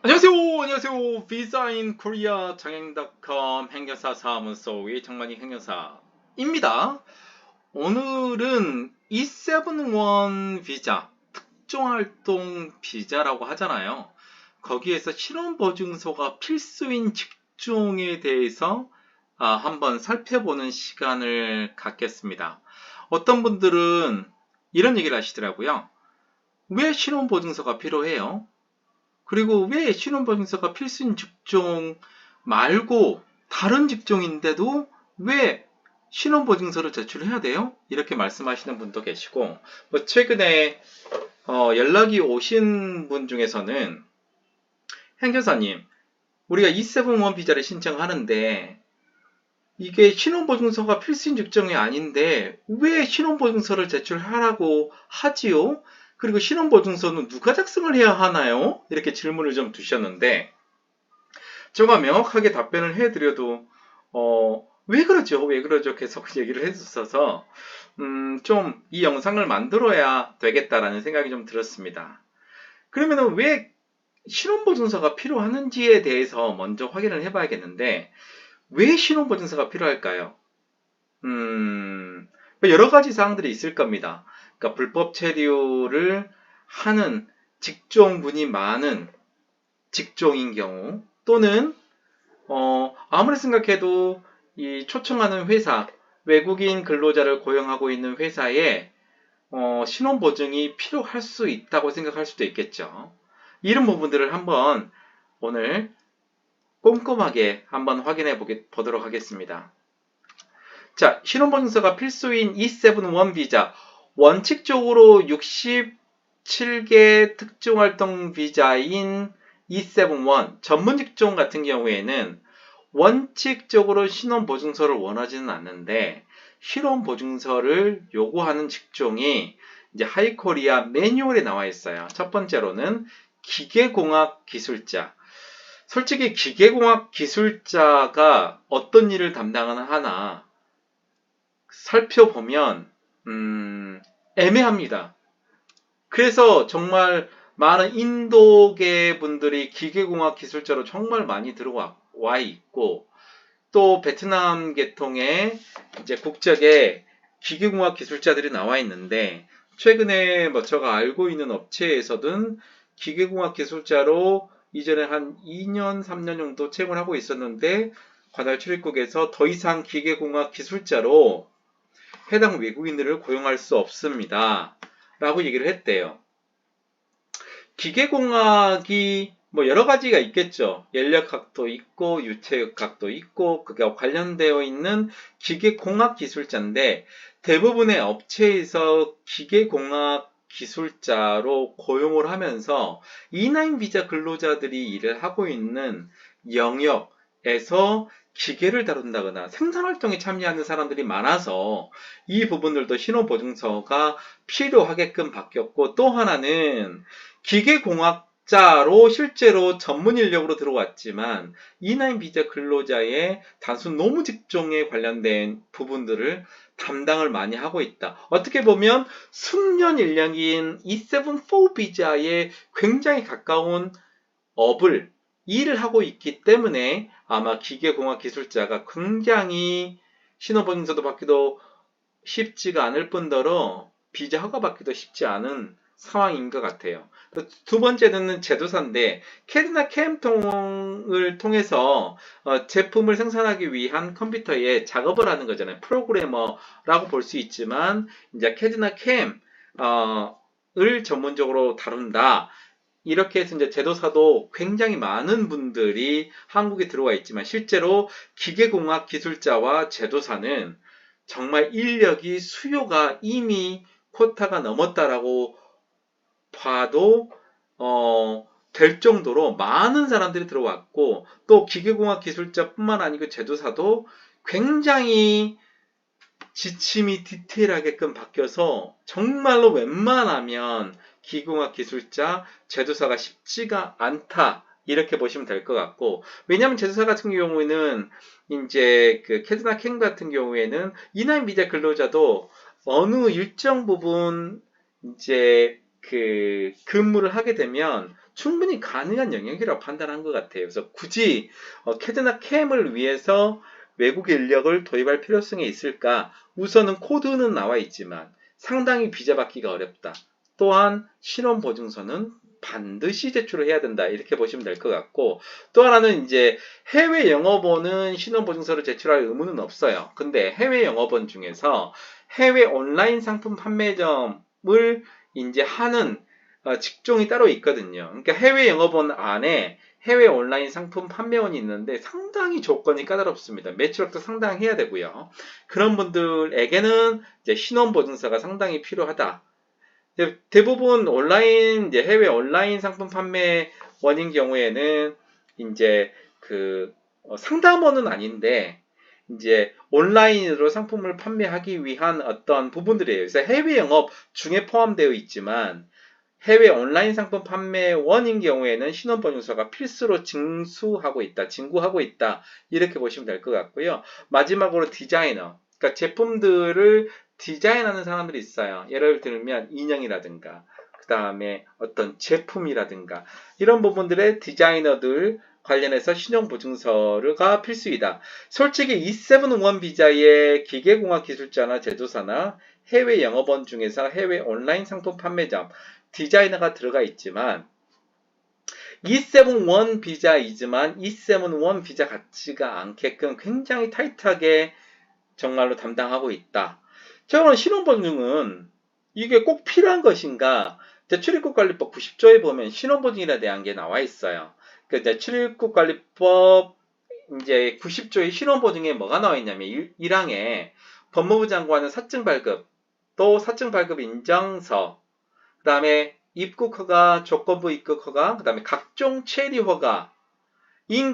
안녕하세요. 비자인 코리아 장행닷컴 행여사 사무소의 장만희 행여사입니다. 오늘은 E7-1 비자, 특종활동 비자라고 하잖아요. 거기에서 신원보증서가 필수인 직종에 대해서 한번 살펴보는 시간을 갖겠습니다. 어떤 분들은 이런 얘기를 하시더라고요. 왜 신원보증서가 필요해요? 그리고 왜 신원보증서가 필수인 직종 말고 다른 직종인데도 왜 신원보증서를 제출해야 돼요? 이렇게 말씀하시는 분도 계시고, 최근에 연락이 오신 분 중에서는 행여사님, 우리가 E7-1 비자를 신청하는데 이게 신원보증서가 필수인 직종이 아닌데 왜 신원보증서를 제출하라고 하지요? 그리고 신원보증서는 누가 작성을 해야 하나요? 이렇게 질문을 좀 주셨는데 제가 명확하게 답변을 해드려도 왜 그러죠? 왜 그러죠? 계속 얘기를 해주셔서 좀 이 영상을 만들어야 되겠다라는 생각이 좀 들었습니다. 그러면은 왜 신원보증서가 필요하는지에 대해서 먼저 확인을 해봐야겠는데 왜 신원보증서가 필요할까요? 여러 가지 사항들이 있을 겁니다. 그러니까 불법 체류를 하는 직종군이 많은 직종인 경우 또는 아무리 생각해도 이 초청하는 회사, 외국인 근로자를 고용하고 있는 회사에 신원 보증이 필요할 수 있다고 생각할 수도 있겠죠. 이런 부분들을 한번 오늘 꼼꼼하게 한번 확인해 보도록 하겠습니다. 자, 신원보증서가 필수인 E7-1 비자. 원칙적으로 67개 특종활동 비자인 E7-1 전문 직종 같은 경우에는 원칙적으로 신원보증서를 원하지는 않는데 신원보증서를 요구하는 직종이 이제 하이코리아 매뉴얼에 나와 있어요. 첫 번째로는 기계공학 기술자. 솔직히 기계공학 기술자가 어떤 일을 담당하나 살펴보면 애매합니다. 그래서 정말 많은 인도계 분들이 기계공학 기술자로 정말 많이 들어와 있고 또 베트남 계통의 이제 국적의 기계공학 기술자들이 나와 있는데 최근에 제가 알고 있는 업체에서는 기계공학 기술자로 이전에 한 2년, 3년 정도 채용을 하고 있었는데 관할 출입국에서 더 이상 기계공학 기술자로 해당 외국인들을 고용할 수 없습니다. 라고 얘기를 했대요. 기계공학이 여러 가지가 있겠죠. 연력학도 있고 유체학도 있고 그게 관련되어 있는 기계공학 기술자인데 대부분의 업체에서 기계공학 기술자로 고용을 하면서 E9 비자 근로자들이 일을 하고 있는 영역에서 기계를 다룬다거나 생산활동에 참여하는 사람들이 많아서 이 부분들도 신원보증서가 필요하게끔 바뀌었고 또 하나는 기계공학자로 실제로 전문 인력으로 들어왔지만 E9 비자 근로자의 단순 노무 직종에 관련된 부분들을 담당을 많이 하고 있다. 어떻게 보면 숙련 인력인 E7-4 비자에 굉장히 가까운 일을 하고 있기 때문에 아마 기계공학 기술자가 굉장히 신원보증서도 받기도 쉽지가 않을 뿐더러 비자 허가 받기도 쉽지 않은 상황인 것 같아요. 두 번째는 제조사인데 캐드나 캠통을 통해서 제품을 생산하기 위한 컴퓨터에 작업을 하는 거잖아요. 프로그래머라고 볼 수 있지만 이제 캐드나 캠을 전문적으로 다룬다. 이렇게 해서 이제 제도사도 굉장히 많은 분들이 한국에 들어와 있지만 실제로 기계공학 기술자와 제도사는 정말 인력이 수요가 이미 쿼타가 넘었다라고 봐도 될 정도로 많은 사람들이 들어왔고 또 기계공학 기술자뿐만 아니고 제도사도 굉장히 지침이 디테일하게끔 바뀌어서 정말로 웬만하면 기계공학 기술자, 제조사가 쉽지가 않다. 이렇게 보시면 될 것 같고, 왜냐하면 제조사 같은 경우에는 이제 그 캐드나 캠 같은 경우에는 이날 미디어 근로자도 어느 일정 부분 이제 근무를 하게 되면 충분히 가능한 영역이라고 판단한 것 같아요. 그래서 굳이 캐드나 캠을 위해서 외국 인력을 도입할 필요성이 있을까? 우선은 코드는 나와 있지만 상당히 비자 받기가 어렵다. 또한 신원보증서는 반드시 제출을 해야 된다. 이렇게 보시면 될 것 같고, 또 하나는 이제 해외 영업원은 신원보증서를 제출할 의무는 없어요. 근데 해외 영업원 중에서 해외 온라인 상품 판매점을 이제 하는 직종이 따로 있거든요. 그러니까 해외 영업원 안에 해외 온라인 상품 판매원이 있는데 상당히 조건이 까다롭습니다. 매출액도 상당히 해야 되고요. 그런 분들에게는 이제 신원보증서가 상당히 필요하다. 대부분 온라인, 이제 해외 온라인 상품 판매원인 경우에는 이제 상담원은 아닌데 이제 온라인으로 상품을 판매하기 위한 어떤 부분들이에요. 그래서 해외 영업 중에 포함되어 있지만 해외 온라인 상품 판매원인 경우에는 신원보증서가 필수로 징수하고 있다, 진구하고 있다, 이렇게 보시면 될 것 같고요. 마지막으로 디자이너, 그러니까 제품들을 디자인하는 사람들이 있어요. 예를 들면 인형이라든가 그 다음에 어떤 제품이라든가 이런 부분들의 디자이너들 관련해서 신용보증서가 필수이다. 솔직히 E7-1 비자의 기계공학기술자나 제조사나 해외 영업원 중에서 해외 온라인 상품 판매점 디자이너가 들어가 있지만 E7-1 비자이지만 E7-1 비자 같지가 않게끔 굉장히 타이트하게 정말로 담당하고 있다. 저는 신원보증은 이게 꼭 필요한 것인가? 출입국관리법 90조에 보면 신원보증에 대한 게 나와 있어요. 출입국관리법 이제 90조의 신원보증에 뭐가 나와 있냐면 1항에 법무부 장관은 사증 발급, 또 사증 발급 인정서, 그 다음에 입국허가, 조건부 입국허가, 그 다음에 각종 체류허가인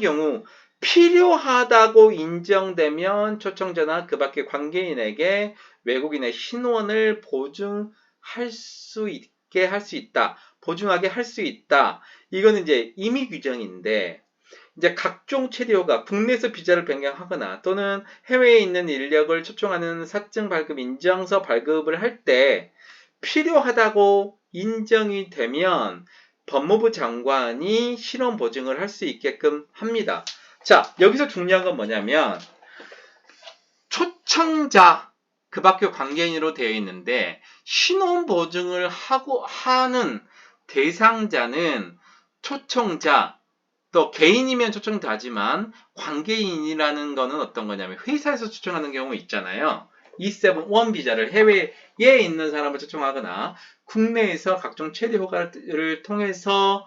경우 필요하다고 인정되면 초청자나 그 밖의 관계인에게 외국인의 신원을 보증할 수 있게 할 수 있다. 보증하게 할 수 있다. 이거는 이제 임의 규정인데, 이제 각종 체류허가, 국내에서 비자를 변경하거나 또는 해외에 있는 인력을 초청하는 사증 발급 인정서 발급을 할 때 필요하다고 인정이 되면 법무부 장관이 신원 보증을 할 수 있게끔 합니다. 자, 여기서 중요한 건 뭐냐면 초청자 그 밖의 관계인으로 되어 있는데 신원 보증을 하는 대상자는 초청자, 또 개인이면 초청자지만 관계인이라는 거는 어떤 거냐면 회사에서 초청하는 경우 있잖아요. E7-1 비자를 해외에 있는 사람을 초청하거나 국내에서 각종 최대 허가를 통해서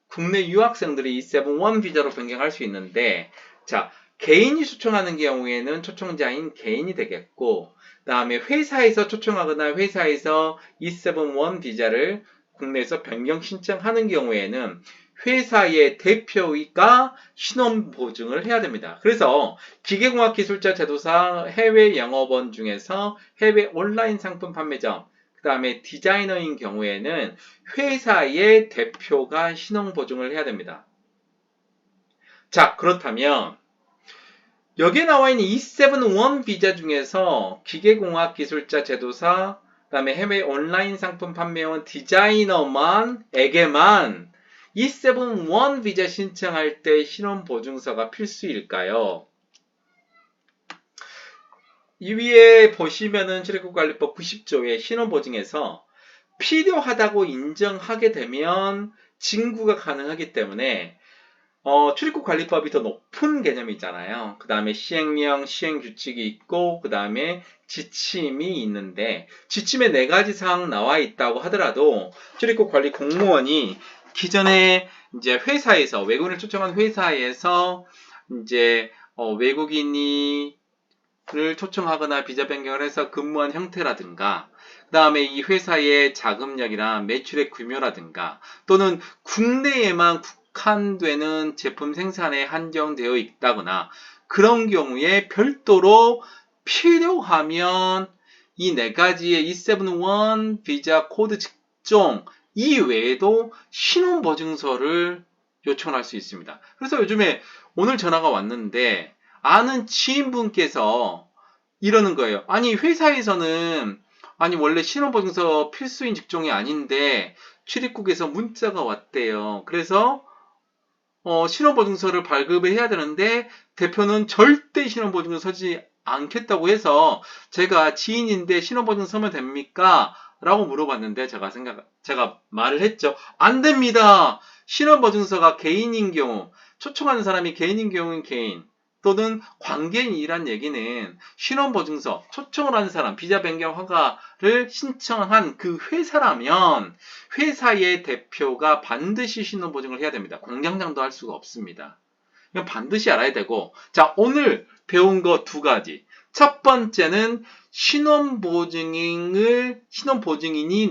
국내 유학생들이 E7-1 비자로 변경할 수 있는데, 자, 개인이 초청하는 경우에는 초청자인 개인이 되겠고, 그 다음에 회사에서 초청하거나 회사에서 E7-1 비자를 국내에서 변경 신청하는 경우에는 회사의 대표가 신원 보증을 해야 됩니다. 그래서 기계공학기술자 제도사 해외 영업원 중에서 해외 온라인 상품 판매점, 그 다음에 디자이너인 경우에는 회사의 대표가 신원 보증을 해야 됩니다. 자, 그렇다면 여기에 나와 있는 E7-1 비자 중에서 기계공학기술자 제도사, 그 다음에 해외 온라인 상품 판매원 디자이너에게만 E7-1 비자 신청할 때 신원보증서가 필수일까요? 이 위에 보시면은 출입국관리법 90조의 신원보증에서 필요하다고 인정하게 되면 징구가 가능하기 때문에 출입국관리법이 더 높은 개념이잖아요. 그 다음에 시행령, 시행규칙이 있고 그 다음에 지침이 있는데 지침에 4가지 사항 나와 있다고 하더라도 출입국관리 공무원이 기존에 이제 회사에서 외국인을 초청한 회사에서 이제 외국인이 를 초청하거나 비자 변경을 해서 근무한 형태라든가 그 다음에 이 회사의 자금력이나 매출의 규모라든가 또는 국내에만 국한되는 제품 생산에 한정되어 있다거나 그런 경우에 별도로 필요하면 이 4가지의 E7-1 비자 코드 직종 이외에도 신원보증서를 요청할 수 있습니다. 그래서 요즘에 오늘 전화가 왔는데 아는 지인분께서 이러는 거예요. 아니 회사에서는 아니 원래 신원보증서 필수인 직종이 아닌데 출입국에서 문자가 왔대요. 그래서 신원보증서를 발급을 해야 되는데 대표는 절대 신원보증서 서지 않겠다고 해서 제가 지인인데 신원보증서 서면 됩니까? 라고 물어봤는데 제가 말을 했죠. 안 됩니다. 신원보증서가 개인인 경우, 초청하는 사람이 개인인 경우는 개인, 또는 관계인이란 얘기는 신원보증서, 초청을 한 사람, 비자 변경 허가를 신청한 그 회사라면 회사의 대표가 반드시 신원보증을 해야 됩니다. 공장장도 할 수가 없습니다. 이건 반드시 알아야 되고, 자, 오늘 배운 거 두 가지. 첫 번째는 신원보증인이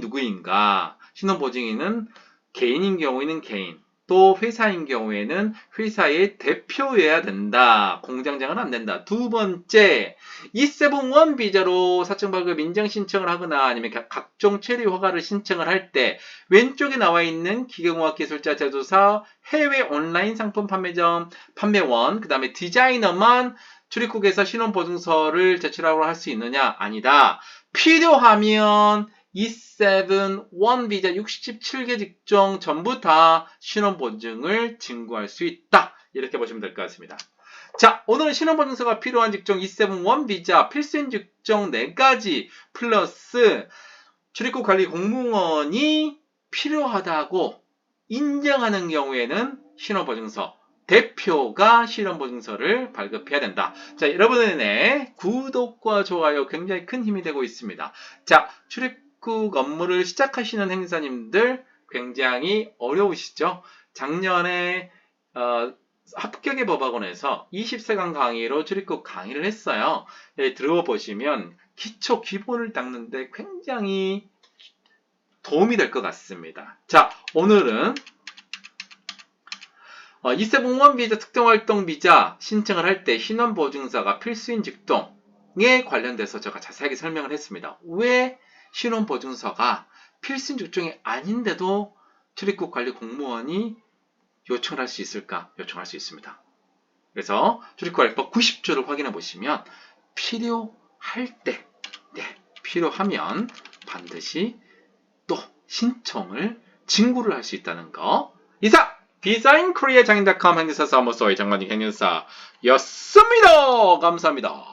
누구인가? 신원보증인은 개인인 경우에는 개인, 또 회사인 경우에는 회사의 대표여야 된다. 공장장은 안 된다. 두 번째, E7-1 비자로 사증 발급 인정 신청을 하거나 아니면 각종 체류 허가를 신청을 할 때 왼쪽에 나와 있는 기계공학 기술자 제조사 해외 온라인 상품 판매점 판매원, 그 다음에 디자이너만 출입국에서 신원보증서를 제출하고 할 수 있느냐? 아니다. 필요하면 E7-1 비자 67개 직종 전부 다 신원보증을 진구할 수 있다. 이렇게 보시면 될 것 같습니다. 자, 오늘은 신원보증서가 필요한 직종 E7-1 비자 필수인 직종 4가지 플러스 출입국 관리 공무원이 필요하다고 인정하는 경우에는 신원보증서, 대표가 신원보증서를 발급해야 된다. 자, 여러분의 구독과 좋아요 굉장히 큰 힘이 되고 있습니다. 자, 출입국 업무를 시작하시는 행사님들 굉장히 어려우시죠? 작년에 합격의 법학원에서 20세간 강의로 출입국 강의를 했어요. 들어보시면 기초 기본을 닦는데 굉장히 도움이 될 것 같습니다. 자, 오늘은 E7-1 비자 특정활동 비자 신청을 할 때 신원보증서가 필수인 직종에 관련돼서 제가 자세하게 설명을 했습니다. 왜 신원보증서가 필수인 직종이 아닌데도 출입국 관리 공무원이 요청을 할 수 있을까? 요청할 수 있습니다. 그래서 출입국관리법 90조를 확인해 보시면 필요할 때, 필요하면 반드시 또 신청을 진구를 할 수 있다는 거. 이상 비자인코리아 장인닷컴 행사사무소의 장관님 행사였습니다. 감사합니다.